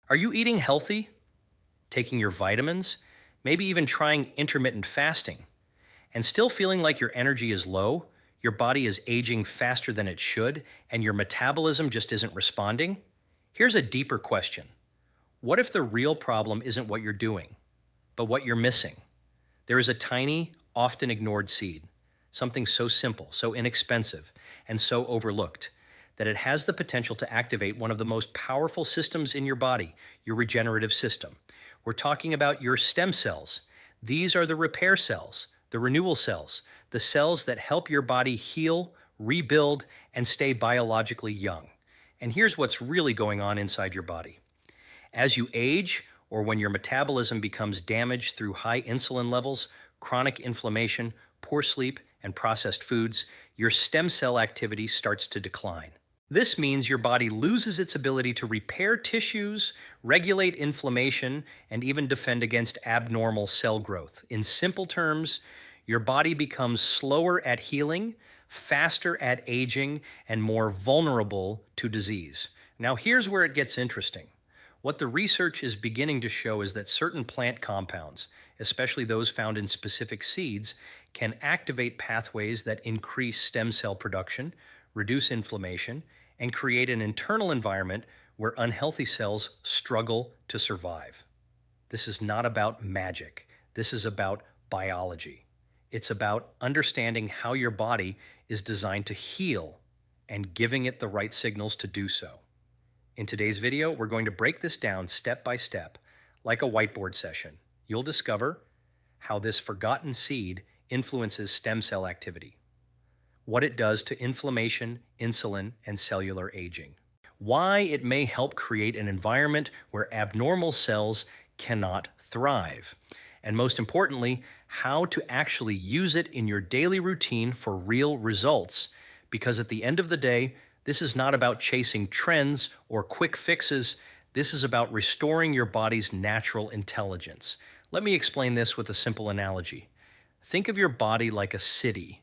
Are you eating healthy, taking your vitamins, maybe even trying intermittent fasting, and still feeling like your energy is low, your body is aging faster than it should, and your metabolism just isn't responding? Here's a deeper question. What if the real problem isn't what you're doing, but what you're missing? There is a tiny, often ignored seed, something so simple, so inexpensive, and so overlooked, that it has the potential to activate one of the most powerful systems in your body, your regenerative system. We're talking about your stem cells. These are the repair cells, the renewal cells, the cells that help your body heal, rebuild, and stay biologically young. And here's what's really going on inside your body. As you age, or when your metabolism becomes damaged through high insulin levels, chronic inflammation, poor sleep, and processed foods, your stem cell activity starts to decline. This means your body loses its ability to repair tissues, regulate inflammation, and even defend against abnormal cell growth. In simple terms, your body becomes slower at healing, faster at aging, and more vulnerable to disease. Now, here's where it gets interesting. What the research is beginning to show is that certain plant compounds, especially those found in specific seeds, can activate pathways that increase stem cell production, reduce inflammation, and create an internal environment where unhealthy cells struggle to survive. This is not about magic. This is about biology. It's about understanding how your body is designed to heal and giving it the right signals to do so. In today's video, we're going to break this down step by step, like a whiteboard session. You'll discover how this forgotten seed influences stem cell activity, what it does to inflammation, insulin, and cellular aging, why it may help create an environment where abnormal cells cannot thrive, and most importantly, how to actually use it in your daily routine for real results. Because at the end of the day, this is not about chasing trends or quick fixes. This is about restoring your body's natural intelligence. Let me explain this with a simple analogy. Think of your body like a city.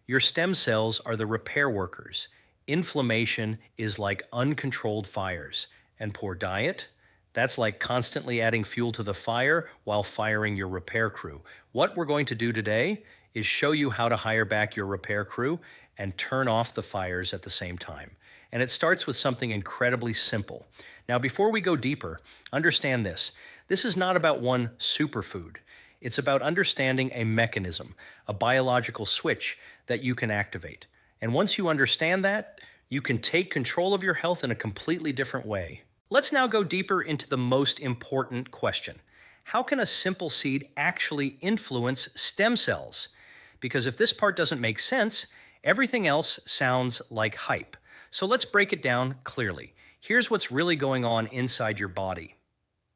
Your stem cells are the repair workers. Inflammation is like uncontrolled fires. And poor diet? That's like constantly adding fuel to the fire while firing your repair crew. What we're going to do today is show you how to hire back your repair crew and turn off the fires at the same time. And it starts with something incredibly simple. Now, before we go deeper, understand this. This is not about one superfood. It's about understanding a mechanism, a biological switch that you can activate. And once you understand that, you can take control of your health in a completely different way. Let's now go deeper into the most important question. How can a simple seed actually influence stem cells? Because if this part doesn't make sense, everything else sounds like hype. So let's break it down clearly. Here's what's really going on inside your body.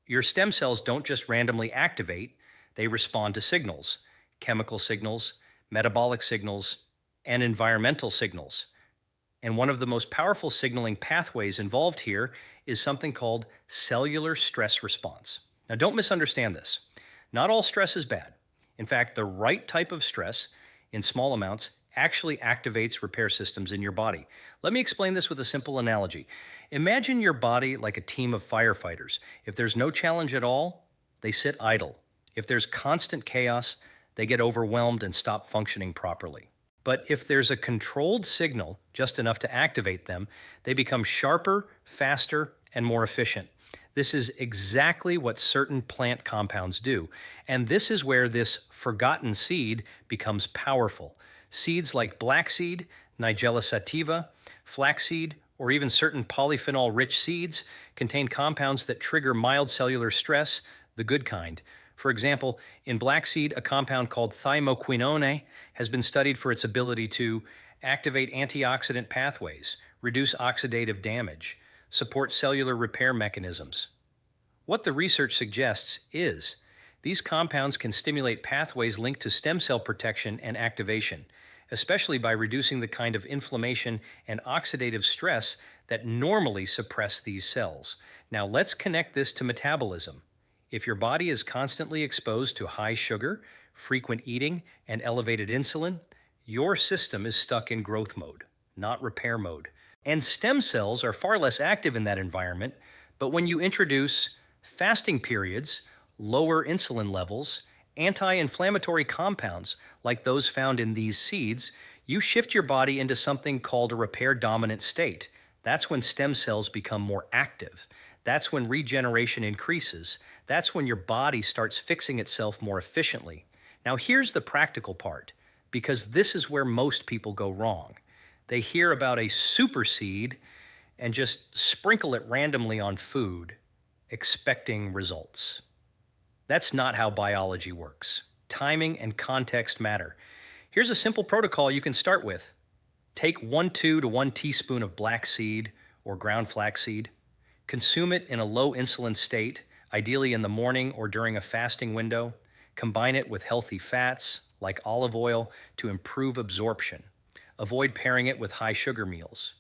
Your stem cells don't just randomly activate, they respond to signals, chemical signals, metabolic signals, and environmental signals. And one of the most powerful signaling pathways involved here is something called cellular stress response. Now, don't misunderstand this. Not all stress is bad. In fact, the right type of stress in small amounts actually activates repair systems in your body. Let me explain this with a simple analogy. Imagine your body like a team of firefighters. If there's no challenge at all, they sit idle. If there's constant chaos, they get overwhelmed and stop functioning properly. But if there's a controlled signal, just enough to activate them, they become sharper, faster, and more efficient. This is exactly what certain plant compounds do. And this is where this forgotten seed becomes powerful. Seeds like black seed, Nigella sativa, flaxseed, or even certain polyphenol-rich seeds contain compounds that trigger mild cellular stress, the good kind. For example, in black seed, a compound called thymoquinone has been studied for its ability to activate antioxidant pathways, reduce oxidative damage, support cellular repair mechanisms. What the research suggests is these compounds can stimulate pathways linked to stem cell protection and activation, especially by reducing the kind of inflammation and oxidative stress that normally suppress these cells. Now let's connect this to metabolism. If your body is constantly exposed to high sugar, frequent eating, and elevated insulin, your system is stuck in growth mode, not repair mode. And stem cells are far less active in that environment, but when you introduce Fasting periods, lower insulin levels, anti-inflammatory compounds like those found in these seeds, you shift your body into something called a repair dominant state. That's when stem cells become more active. That's when regeneration increases. That's when your body starts fixing itself more efficiently. Now here's the practical part, because this is where most people go wrong. They hear about a super seed and just sprinkle it randomly on food, expecting results. That's not how biology works. Timing and context matter. Here's a simple protocol you can start with. Take 1/2 to 1 teaspoon of black seed or ground flaxseed. Consume it in a low insulin state, ideally in the morning or during a fasting window. Combine it with healthy fats like olive oil to improve absorption. Avoid pairing it with high sugar meals.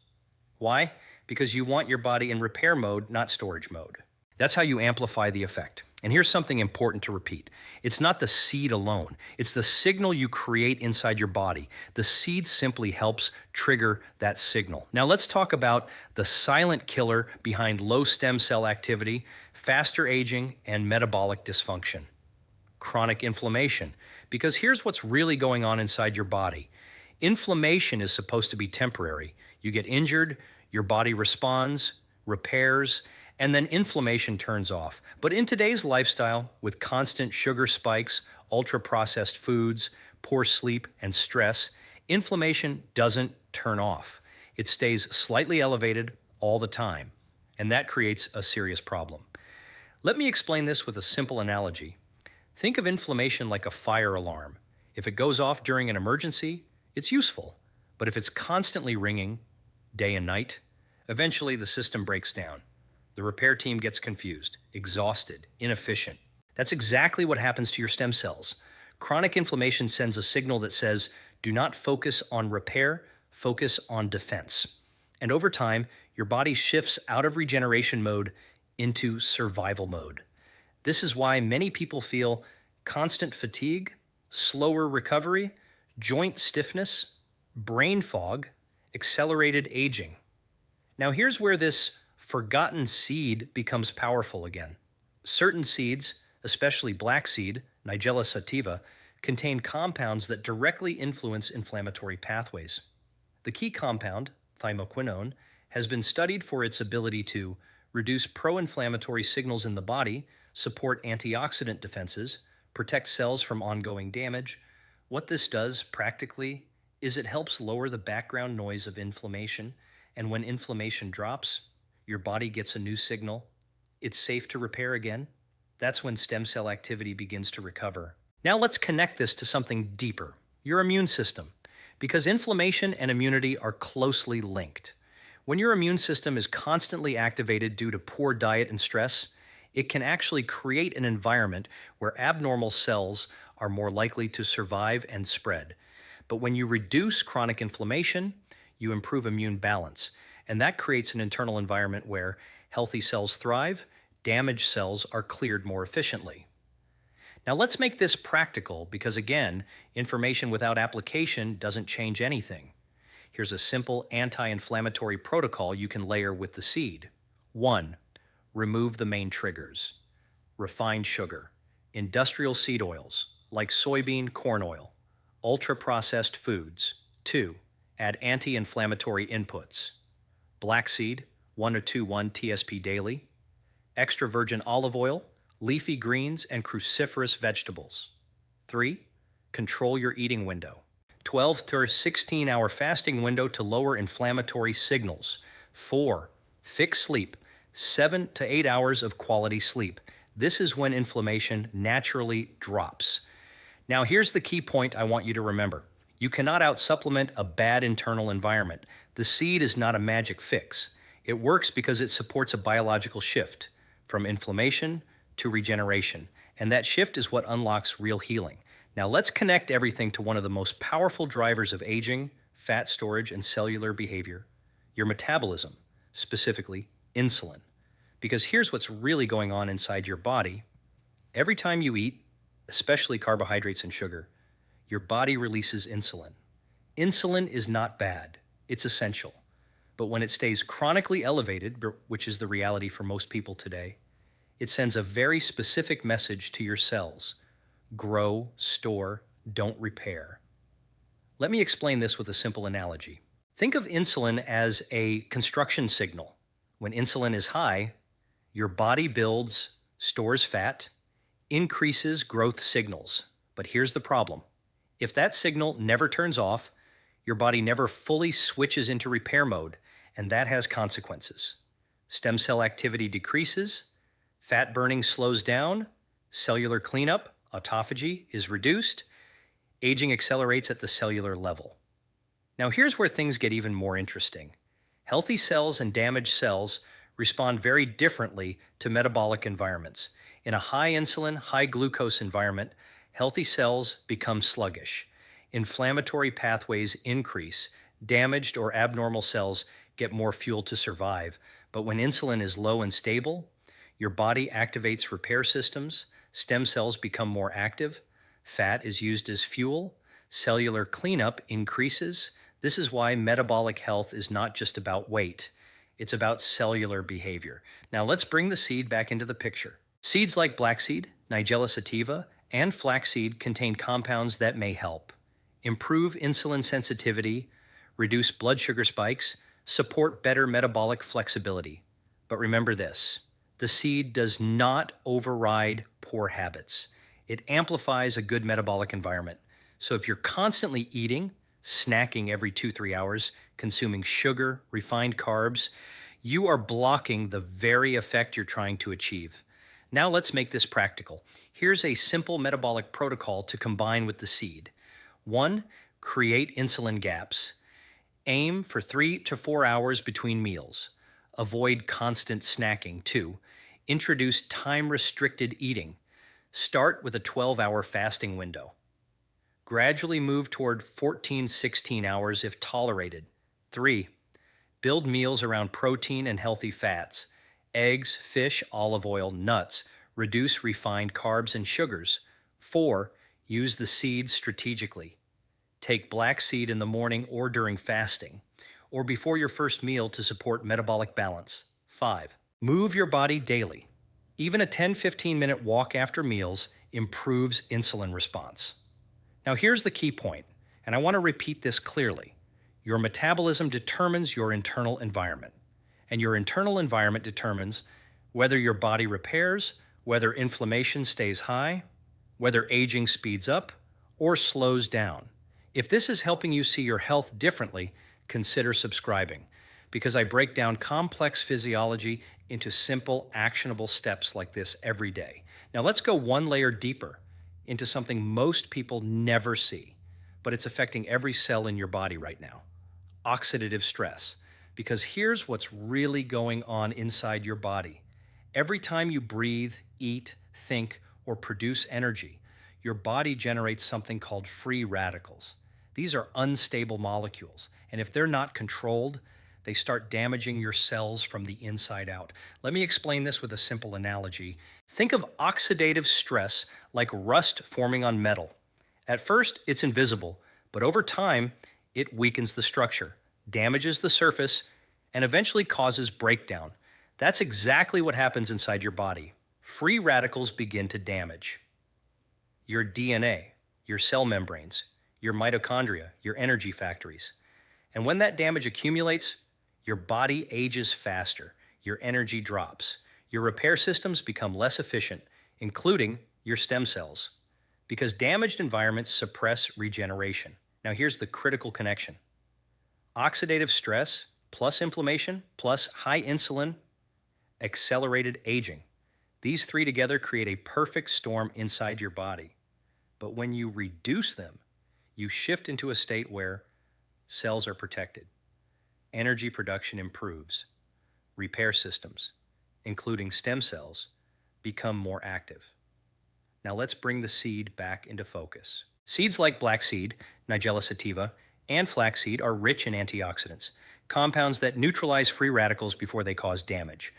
Why? Because you want your body in repair mode, not storage mode. That's how you amplify the effect. And here's something important to repeat. It's not the seed alone. It's the signal you create inside your body. The seed simply helps trigger that signal. Now let's talk about the silent killer behind low stem cell activity, faster aging, and metabolic dysfunction. Chronic inflammation. Because here's what's really going on inside your body. Inflammation is supposed to be temporary. You get injured, your body responds, repairs, and then inflammation turns off. But in today's lifestyle, with constant sugar spikes, ultra-processed foods, poor sleep, and stress, inflammation doesn't turn off. It stays slightly elevated all the time, and that creates a serious problem. Let me explain this with a simple analogy. Think of inflammation like a fire alarm. If it goes off during an emergency, it's useful. But if it's constantly ringing, day and night, eventually the system breaks down. The repair team gets confused, exhausted, inefficient. That's exactly what happens to your stem cells. Chronic inflammation sends a signal that says, do not focus on repair, focus on defense. And over time, your body shifts out of regeneration mode into survival mode. This is why many people feel constant fatigue, slower recovery, joint stiffness, brain fog, accelerated aging. Now here's where this forgotten seed becomes powerful again. Certain seeds, especially black seed, Nigella sativa, contain compounds that directly influence inflammatory pathways. The key compound, thymoquinone, has been studied for its ability to reduce pro-inflammatory signals in the body, support antioxidant defenses, protect cells from ongoing damage. What this does practically is it helps lower the background noise of inflammation, and when inflammation drops, your body gets a new signal. It's safe to repair again. That's when stem cell activity begins to recover. Now let's connect this to something deeper, your immune system, because inflammation and immunity are closely linked. When your immune system is constantly activated due to poor diet and stress, it can actually create an environment where abnormal cells are more likely to survive and spread. But when you reduce chronic inflammation, you improve immune balance. And that creates an internal environment where healthy cells thrive, damaged cells are cleared more efficiently. Now let's make this practical because again, information without application doesn't change anything. Here's a simple anti-inflammatory protocol you can layer with the seed. 1. Remove the main triggers. Refined sugar, industrial seed oils like soybean, corn oil, ultra-processed foods. 2. Add anti-inflammatory inputs. Black seed, 1-2-1 TSP daily, extra virgin olive oil, leafy greens, and cruciferous vegetables. 3. Control your eating window. 12 to 16 hour fasting window to lower inflammatory signals. 4. Fix sleep, 7 to 8 hours of quality sleep. This is when inflammation naturally drops. Now here's the key point I want you to remember. You cannot out-supplement a bad internal environment. The seed is not a magic fix. It works because it supports a biological shift from inflammation to regeneration. And that shift is what unlocks real healing. Now let's connect everything to one of the most powerful drivers of aging, fat storage, and cellular behavior, your metabolism, specifically insulin. Because here's what's really going on inside your body. Every time you eat, especially carbohydrates and sugar, your body releases insulin. Insulin is not bad, it's essential. But when it stays chronically elevated, which is the reality for most people today, It sends a very specific message to your cells: grow, store, don't repair. Let me explain this with a simple analogy. Think of insulin as a construction signal. When insulin is high, your body builds, stores fat, increases growth signals. But here's the problem. If that signal never turns off, your body never fully switches into repair mode, and that has consequences. Stem cell activity decreases, fat burning slows down, cellular cleanup, autophagy, is reduced, aging accelerates at the cellular level. Now here's where things get even more interesting. Healthy cells and damaged cells respond very differently to metabolic environments. In a high insulin, high glucose environment, healthy cells become sluggish. Inflammatory pathways increase. Damaged or abnormal cells get more fuel to survive. But when insulin is low and stable, your body activates repair systems, stem cells become more active, fat is used as fuel, cellular cleanup increases. This is why metabolic health is not just about weight. It's about cellular behavior. Now let's bring the seed back into the picture. Seeds like black seed, Nigella sativa, and flaxseed contain compounds that may help improve insulin sensitivity, reduce blood sugar spikes, support better metabolic flexibility. But remember this, the seed does not override poor habits. It amplifies a good metabolic environment. So if you're constantly eating, snacking every 2-3 hours, consuming sugar, refined carbs, you are blocking the very effect you're trying to achieve. Now let's make this practical. Here's a simple metabolic protocol to combine with the seed. 1, create insulin gaps. Aim for 3 to 4 hours between meals. Avoid constant snacking. 2, introduce time-restricted eating. Start with a 12-hour fasting window. Gradually move toward 14-16 hours if tolerated. 3, build meals around protein and healthy fats. Eggs, fish, olive oil, nuts. Reduce refined carbs and sugars. 4, use the seeds strategically. Take black seed in the morning or during fasting, or before your first meal to support metabolic balance. 5, move your body daily. Even a 10-15 minute walk after meals improves insulin response. Now here's the key point, and I want to repeat this clearly. Your metabolism determines your internal environment, and your internal environment determines whether your body repairs, whether inflammation stays high, whether aging speeds up or slows down. If this is helping you see your health differently, consider subscribing, because I break down complex physiology into simple, actionable steps like this every day. Now let's go one layer deeper into something most people never see, but it's affecting every cell in your body right now: oxidative stress. Because here's what's really going on inside your body. Every time you breathe, eat, think, or produce energy, your body generates something called free radicals. These are unstable molecules, and if they're not controlled, they start damaging your cells from the inside out. Let me explain this with a simple analogy. Think of oxidative stress like rust forming on metal. At first, it's invisible, but over time, it weakens the structure, damages the surface, and eventually causes breakdown. That's exactly what happens inside your body. Free radicals begin to damage your DNA, your cell membranes, your mitochondria, your energy factories. And when that damage accumulates, your body ages faster, your energy drops, your repair systems become less efficient, including your stem cells, because damaged environments suppress regeneration. Now here's the critical connection. Oxidative stress plus inflammation plus high insulin, accelerated aging. These three together create a perfect storm inside your body. But when you reduce them, you shift into a state where cells are protected, energy production improves, repair systems, including stem cells, become more active. Now let's bring the seed back into focus. Seeds like black seed, Nigella sativa, and flaxseed are rich in antioxidants, compounds that neutralize free radicals before they cause damage.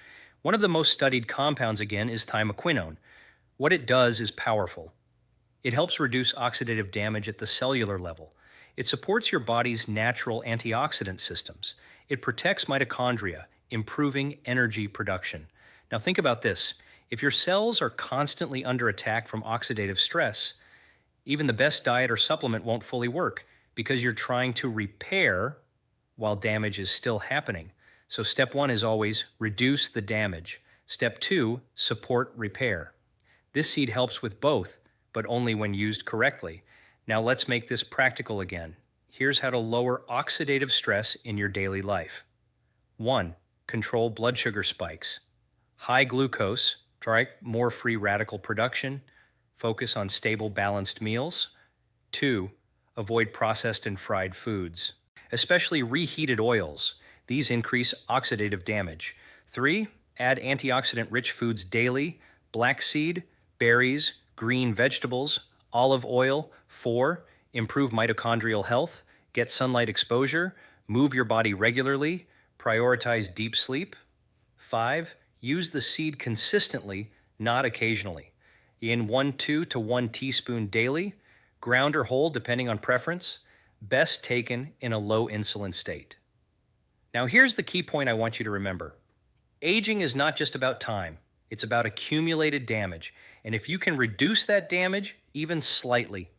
One of the most studied compounds, again, is thymoquinone. What it does is powerful. It helps reduce oxidative damage at the cellular level. It supports your body's natural antioxidant systems. It protects mitochondria, improving energy production. Now think about this. If your cells are constantly under attack from oxidative stress, even the best diet or supplement won't fully work because you're trying to repair while damage is still happening. So step one is always reduce the damage. Step two, support repair. This seed helps with both, but only when used correctly. Now let's make this practical again. Here's how to lower oxidative stress in your daily life. 1. Control blood sugar spikes. High glucose, try more free radical production. Focus on stable, balanced meals. 2. Avoid processed and fried foods, especially reheated oils. These increase oxidative damage. 3. Add antioxidant-rich foods daily. Black seed, berries, green vegetables, olive oil. 4. Improve mitochondrial health. Get sunlight exposure. Move your body regularly. Prioritize deep sleep. 5. Use the seed consistently, not occasionally. In 1/2 to 1 teaspoon daily. Ground or whole, depending on preference. Best taken in a low insulin state. Now here's the key point I want you to remember. Aging is not just about time. It's about accumulated damage. And if you can reduce that damage, even slightly,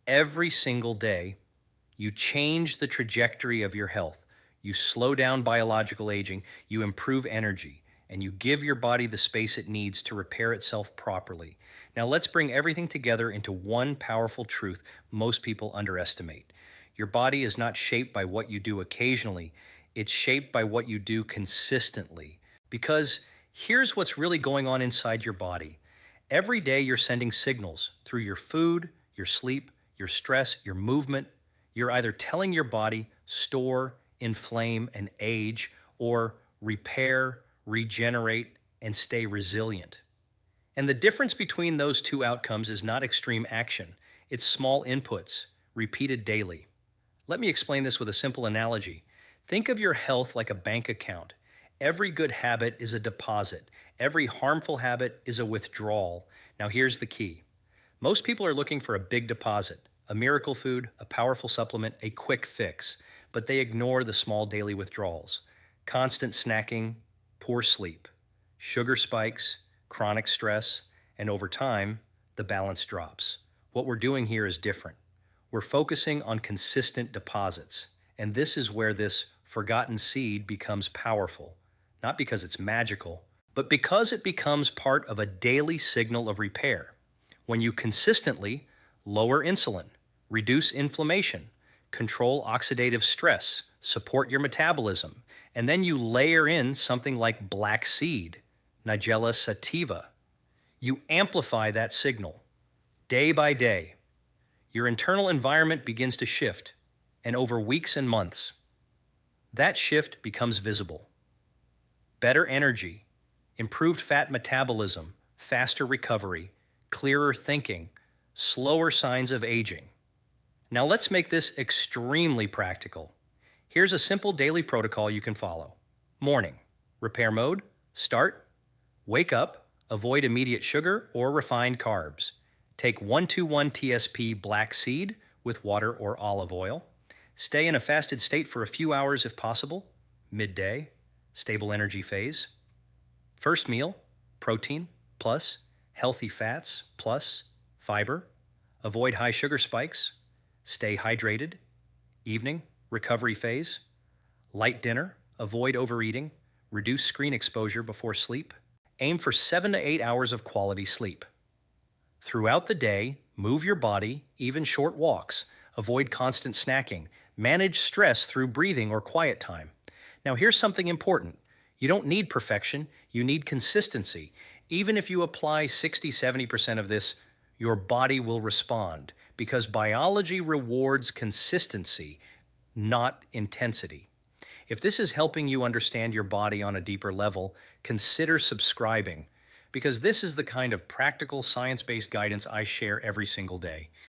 every single day, you change the trajectory of your health. You slow down biological aging, you improve energy, and you give your body the space it needs to repair itself properly. Now let's bring everything together into one powerful truth most people underestimate. Your body is not shaped by what you do occasionally. It's shaped by what you do consistently. Because here's what's really going on inside your body. Every day you're sending signals through your food, your sleep, your stress, your movement. You're either telling your body, store, inflame, and age, or repair, regenerate, and stay resilient. And the difference between those two outcomes is not extreme action. It's small inputs, repeated daily. Let me explain this with a simple analogy. Think of your health like a bank account. Every good habit is a deposit. Every harmful habit is a withdrawal. Now here's the key. Most people are looking for a big deposit, a miracle food, a powerful supplement, a quick fix, but they ignore the small daily withdrawals. Constant snacking, poor sleep, sugar spikes, chronic stress, and over time, the balance drops. What we're doing here is different. We're focusing on consistent deposits, and this is where this forgotten seed becomes powerful, not because it's magical, but because it becomes part of a daily signal of repair. When you consistently lower insulin, reduce inflammation, control oxidative stress, support your metabolism, and then you layer in something like black seed, Nigella sativa. You amplify that signal day by day. Your internal environment begins to shift, and over weeks and months, that shift becomes visible. Better energy, improved fat metabolism, faster recovery, clearer thinking, slower signs of aging. Now let's make this extremely practical. Here's a simple daily protocol you can follow. Morning, repair mode, start, wake up, avoid immediate sugar or refined carbs. Take 121 TSP black seed with water or olive oil. Stay in a fasted state for a few hours if possible. Midday, stable energy phase. First meal, protein plus healthy fats plus fiber. Avoid high sugar spikes. Stay hydrated. Evening, recovery phase. Light dinner, avoid overeating. Reduce screen exposure before sleep. Aim for 7 to 8 hours of quality sleep. Throughout the day, move your body, even short walks. Avoid constant snacking. Manage stress through breathing or quiet time. Now here's something important. You don't need perfection, you need consistency. Even if you apply 60-70% of this, your body will respond because biology rewards consistency, not intensity. If this is helping you understand your body on a deeper level, consider subscribing because this is the kind of practical science-based guidance I share every single day.